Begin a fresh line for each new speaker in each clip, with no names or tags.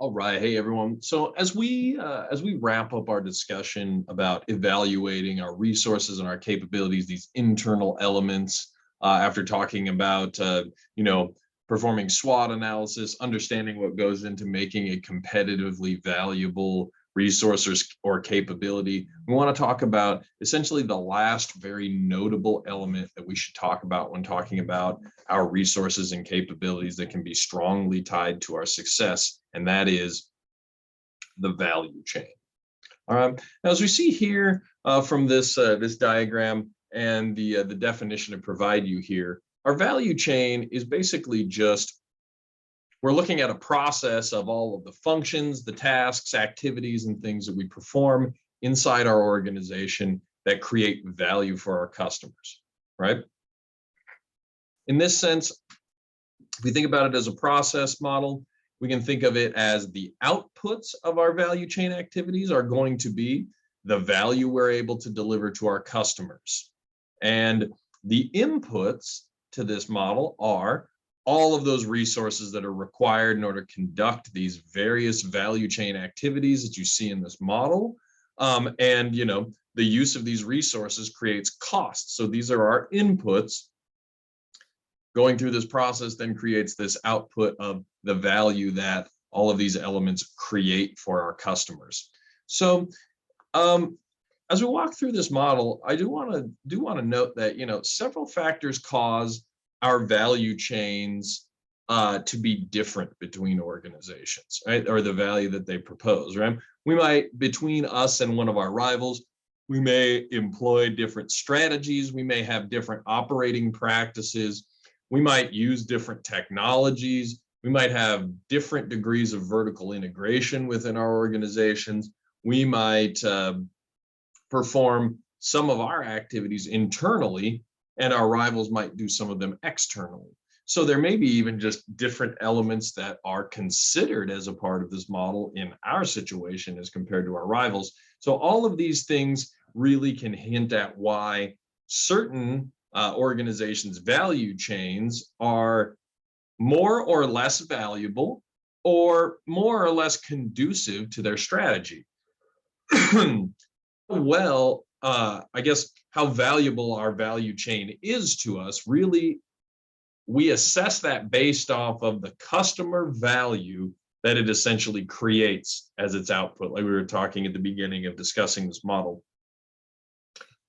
All right, hey everyone. So as we wrap up our discussion about evaluating our resources and our capabilities, these internal elements, after talking about performing SWOT analysis, understanding what goes into making a competitively valuable resource or capability, we want to talk about essentially the last very notable element that we should talk about when talking about our resources and capabilities that can be strongly tied to our success, and that is the value chain. Now, as we see here from this diagram and the definition to provide you here, our value chain is basically just we're looking at a process of all of the functions, the tasks, activities, and things that we perform inside our organization that create value for our customers, right? In this sense, if we think about it as a process model, we can think of it as the outputs of our value chain activities are going to be the value we're able to deliver to our customers. And the inputs to this model are all of those resources that are required in order to conduct these various value chain activities that you see in this model. And the use of these resources creates costs. So these are our inputs. Going through this process then creates this output of the value that all of these elements create for our customers. So as we walk through this model, I do want to note that several factors cause our value chains to be different between organizations, right? Or the value that they propose, right? We might, between us and one of our rivals, we may employ different strategies. We may have different operating practices. We might use different technologies. We might have different degrees of vertical integration within our organizations. We might perform some of our activities internally, and our rivals might do some of them externally. So there may be even just different elements that are considered as a part of this model in our situation as compared to our rivals. So all of these things really can hint at why certain organizations' value chains are more or less valuable or more or less conducive to their strategy. Well, I guess how valuable our value chain is to us, really, we assess that based off of the customer value that it essentially creates as its output, like we were talking at the beginning of discussing this model.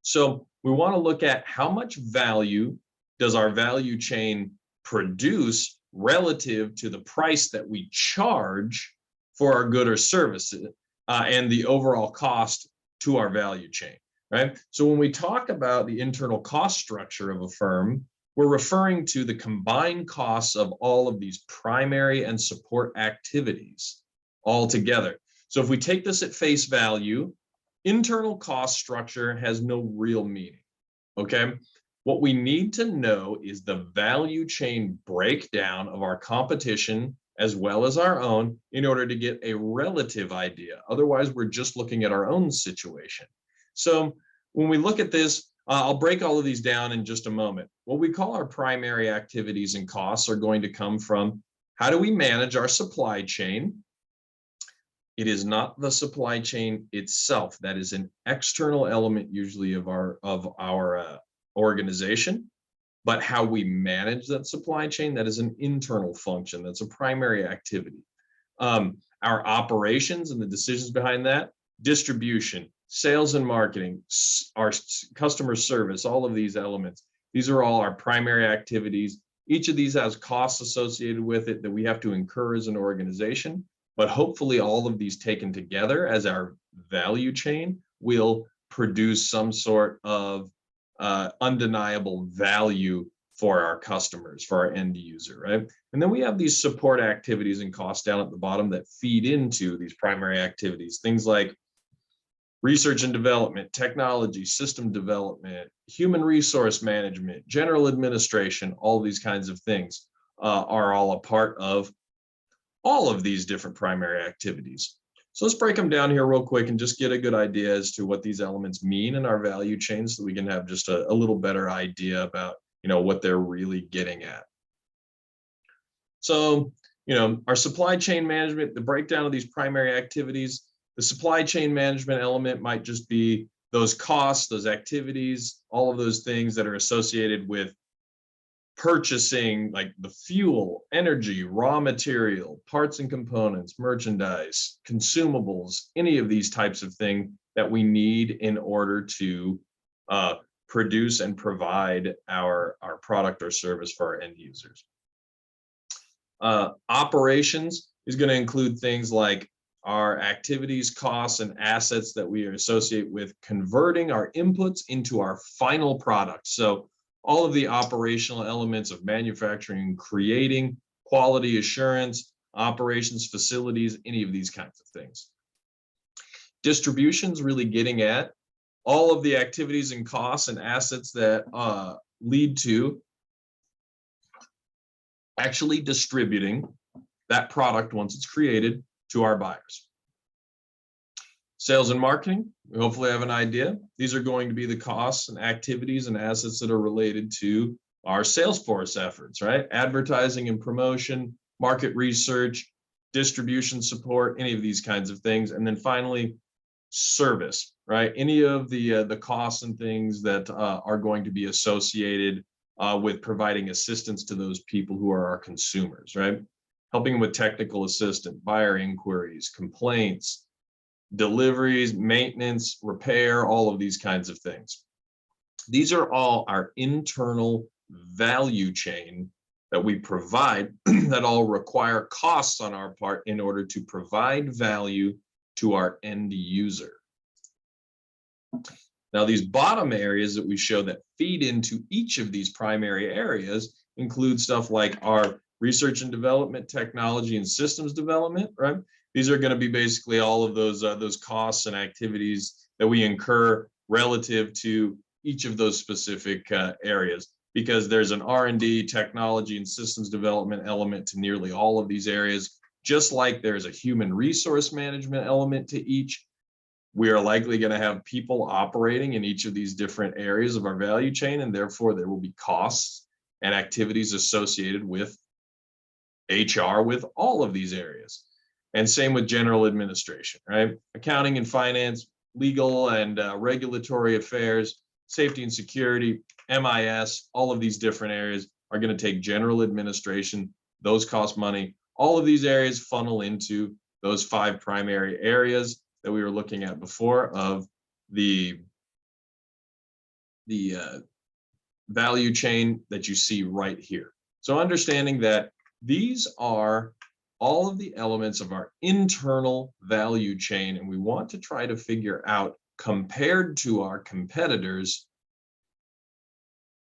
So we want to look at how much value does our value chain produce relative to the price that we charge for our good or services and the overall cost to our value chain, right? So when we talk about the internal cost structure of a firm, we're referring to the combined costs of all of these primary and support activities all together. So if we take this at face value, internal cost structure has no real meaning, okay? What we need to know is the value chain breakdown of our competition as well as our own in order to get a relative idea. Otherwise, we're just looking at our own situation. So when we look at this, I'll break all of these down in just a moment. What we call our primary activities and costs are going to come from how do we manage our supply chain? It is not the supply chain itself. That is an external element usually of our organization. But how we manage that supply chain, that is an internal function. That's a primary activity. Our operations and the decisions behind that, distribution, sales and marketing, our customer service, all of these elements, these are all our primary activities. Each of these has costs associated with it that we have to incur as an organization, but hopefully all of these taken together as our value chain will produce some sort of undeniable value for our customers, for our end user, right? And then we have these support activities and costs down at the bottom that feed into these primary activities. Things like research and development, technology, system development, human resource management, general administration, all these kinds of things are all a part of all of these different primary activities. So let's break them down here real quick and just get a good idea as to what these elements mean in our value chain so that we can have just a little better idea about what they're really getting at. So, our supply chain management, the breakdown of these primary activities. The supply chain management element might just be those costs, those activities, all of those things that are associated with purchasing, like the fuel, energy, raw material, parts and components, merchandise, consumables, any of these types of things that we need in order to produce and provide our product or service for our end users. Operations is going to include things like our activities, costs, and assets that we associate with converting our inputs into our final product. So all of the operational elements of manufacturing, creating, quality assurance, operations, facilities, any of these kinds of things. Distribution is really getting at all of the activities and costs and assets that lead to actually distributing that product once it's created to our buyers. Sales and marketing, we hopefully have an idea. These are going to be the costs and activities and assets that are related to our sales force efforts, right? Advertising and promotion, market research, distribution support, any of these kinds of things. And then finally, service, right? Any of the costs and things that are going to be associated with providing assistance to those people who are our consumers, right? Helping them with technical assistance, buyer inquiries, complaints, deliveries, maintenance, repair, all of these kinds of things. These are all our internal value chain that we provide that all require costs on our part in order to provide value to our end user. Now, these bottom areas that we show that feed into each of these primary areas include stuff like our research and development, technology and systems development, right? These are going to be basically all of those costs and activities that we incur relative to each of those specific areas, because there's an R&D, technology and systems development element to nearly all of these areas. Just like there's a human resource management element to each, we are likely going to have people operating in each of these different areas of our value chain, and therefore there will be costs and activities associated with HR with all of these areas. And same with general administration, right? Accounting and finance, legal and regulatory affairs, safety and security, MIS, all of these different areas are going to take general administration. Those cost money. All of these areas funnel into those 5 primary areas that we were looking at before of the value chain that you see right here. So understanding that these are all of the elements of our internal value chain, and we want to try to figure out, compared to our competitors,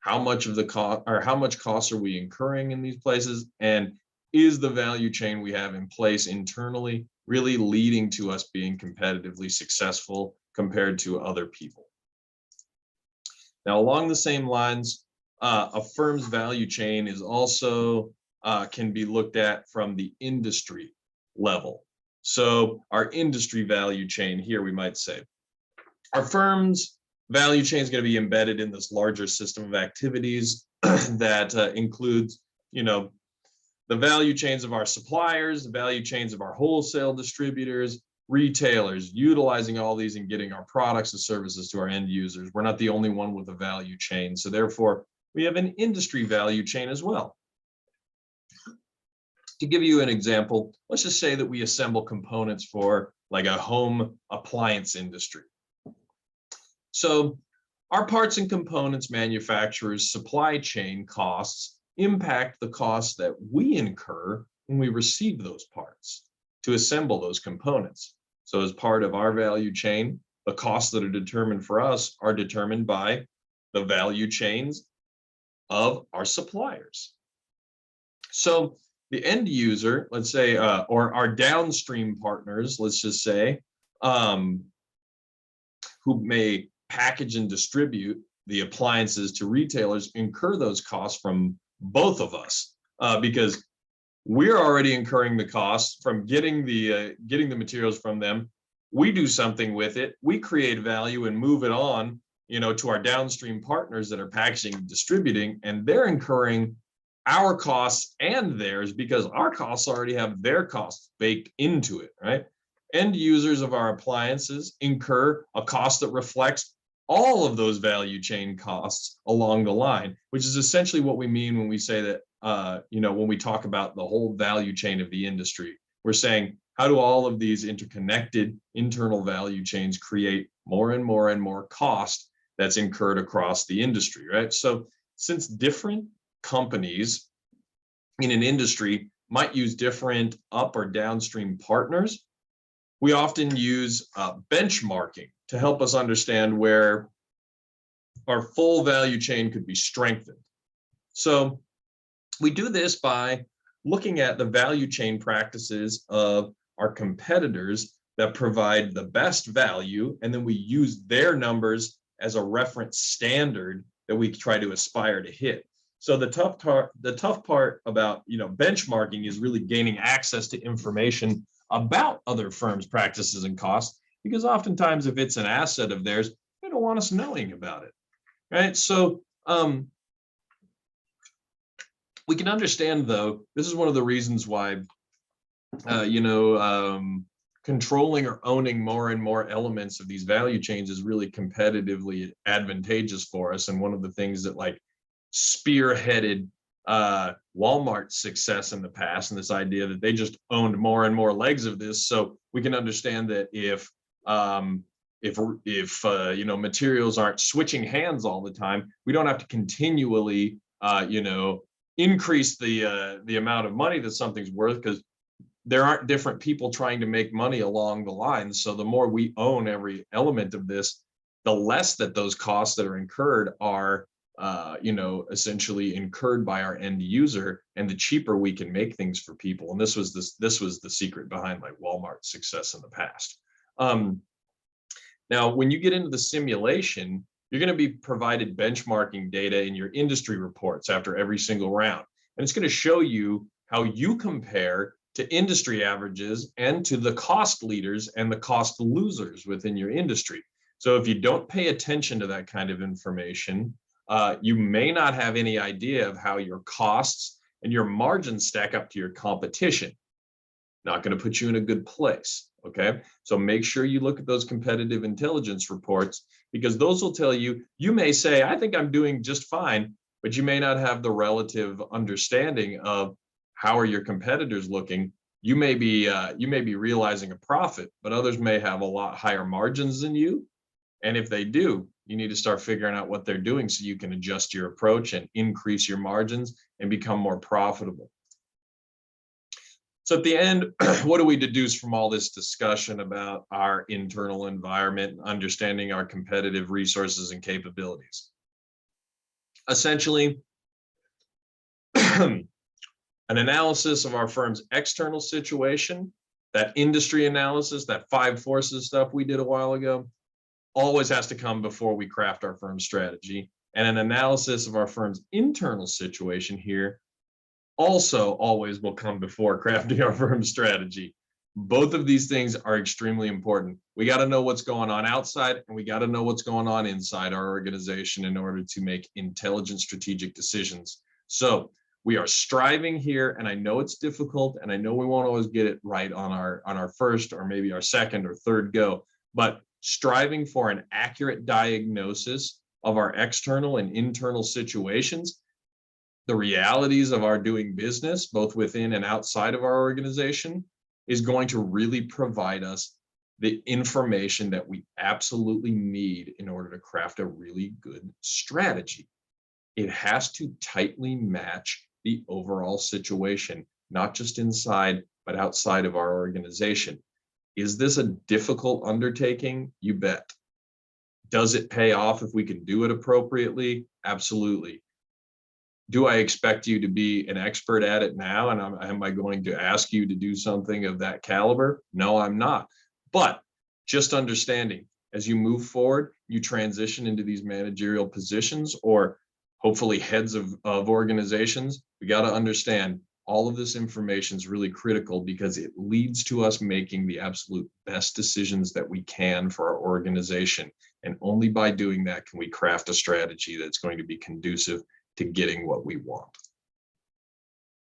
how much of the cost or how much costs are we incurring in these places, and is the value chain we have in place internally really leading to us being competitively successful compared to other people. Now, along the same lines, a firm's value chain is also can be looked at from the industry level. So our industry value chain here, we might say, our firm's value chain is going to be embedded in this larger system of activities that includes, the value chains of our suppliers, the value chains of our wholesale distributors, retailers, utilizing all these and getting our products and services to our end users. We're not the only one with a value chain. So therefore, we have an industry value chain as well. To give you an example, let's just say that we assemble components for like a home appliance industry. So our parts and components manufacturers' supply chain costs impact the costs that we incur when we receive those parts to assemble those components. So as part of our value chain, the costs that are determined for us are determined by the value chains of our suppliers. So the end user, let's say, or our downstream partners, let's just say, who may package and distribute the appliances to retailers, incur those costs from both of us, because we're already incurring the costs from getting the materials from them. We do something with it, we create value and move it on, to our downstream partners that are packaging and distributing, and they're incurring our costs and theirs, because our costs already have their costs baked into it, right? End users of our appliances incur a cost that reflects all of those value chain costs along the line, which is essentially what we mean when we say that, when we talk about the whole value chain of the industry. We're saying, how do all of these interconnected internal value chains create more and more and more cost that's incurred across the industry, right? So since different companies in an industry might use different up or downstream partners, we often use benchmarking to help us understand where our full value chain could be strengthened. So we do this by looking at the value chain practices of our competitors that provide the best value, and then we use their numbers as a reference standard that we try to aspire to hit. So the tough part about benchmarking is really gaining access to information about other firms' practices and costs, because oftentimes if it's an asset of theirs, they don't want us knowing about it, right? So we can understand, though, this is one of the reasons why controlling or owning more and more elements of these value chains is really competitively advantageous for us. And one of the things that spearheaded Walmart's success in the past, and this idea that they just owned more and more legs of this. So we can understand that if materials aren't switching hands all the time, we don't have to continually increase the amount of money that something's worth, because there aren't different people trying to make money along the line. So the more we own every element of this, the less that those costs that are incurred are essentially incurred by our end user, and the cheaper we can make things for people. And this was the secret behind Walmart's success in the past. Now, when you get into the simulation, you're going to be provided benchmarking data in your industry reports after every single round. And it's going to show you how you compare to industry averages and to the cost leaders and the cost losers within your industry. So if you don't pay attention to that kind of information, you may not have any idea of how your costs and your margins stack up to your competition. Not going to put you in a good place, okay? So make sure you look at those competitive intelligence reports, because those will tell you, you may say, I think I'm doing just fine, but you may not have the relative understanding of how are your competitors looking. You may be realizing a profit, but others may have a lot higher margins than you. And if they do, you need to start figuring out what they're doing so you can adjust your approach and increase your margins and become more profitable. So at the end, what do we deduce from all this discussion about our internal environment and understanding our competitive resources and capabilities? Essentially, an analysis of our firm's external situation, that industry analysis, that 5 forces stuff we did a while ago, always has to come before we craft our firm's strategy. And an analysis of our firm's internal situation here also always will come before crafting our firm's strategy. Both of these things are extremely important. We got to know what's going on outside, and we got to know what's going on inside our organization in order to make intelligent strategic decisions. So we are striving here, and I know it's difficult, and I know we won't always get it right on our first or maybe our second or third go, but striving for an accurate diagnosis of our external and internal situations, the realities of our doing business, both within and outside of our organization, is going to really provide us the information that we absolutely need in order to craft a really good strategy. It has to tightly match the overall situation, not just inside, but outside of our organization. Is this a difficult undertaking? You bet. Does it pay off if we can do it appropriately? Absolutely. Do I expect you to be an expert at it now? And am I going to ask you to do something of that caliber? No, I'm not. But just understanding, as you move forward, you transition into these managerial positions or hopefully heads of organizations, we got to understand all of this information is really critical, because it leads to us making the absolute best decisions that we can for our organization. And only by doing that can we craft a strategy that's going to be conducive to getting what we want.